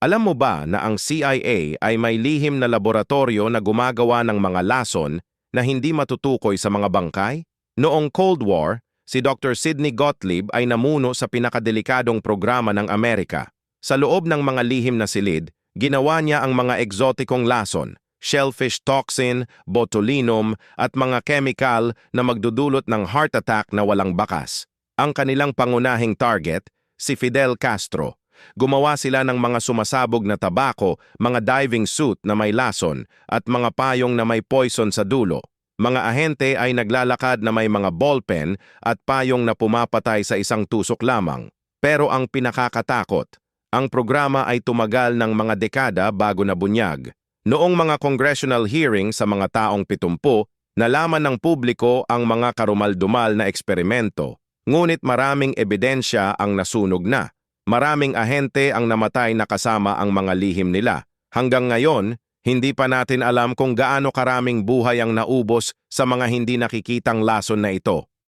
Alam mo ba na ang CIA ay may lihim na laboratorio na gumagawa ng mga lason na hindi matutukoy sa mga bangkay? Noong Cold War, si Dr. Sidney Gottlieb ay namuno sa pinakadelikadong programa ng Amerika. Sa loob ng mga lihim na silid, ginawa niya ang mga egzotikong lason, shellfish toxin, botulinum at mga chemical na magdudulot ng heart attack na walang bakas. Ang kanilang pangunahing target, si Fidel Castro. Gumawa sila ng mga sumasabog na tabako, mga diving suit na may lason, at mga payong na may poison sa dulo. Mga ahente ay naglalakad na may mga ballpen at payong na pumapatay sa isang tusok lamang. Pero ang pinakakatakot, ang programa ay tumagal ng mga dekada bago nabunyag. Noong mga congressional hearing sa mga taong 70, nalaman ng publiko ang mga karumaldumal na eksperimento. Ngunit maraming ebidensya ang nasunog na. Maraming ahente ang namatay na kasama ang mga lihim nila. Hanggang ngayon, hindi pa natin alam kung gaano karaming buhay ang naubos sa mga hindi nakikitang lason na ito.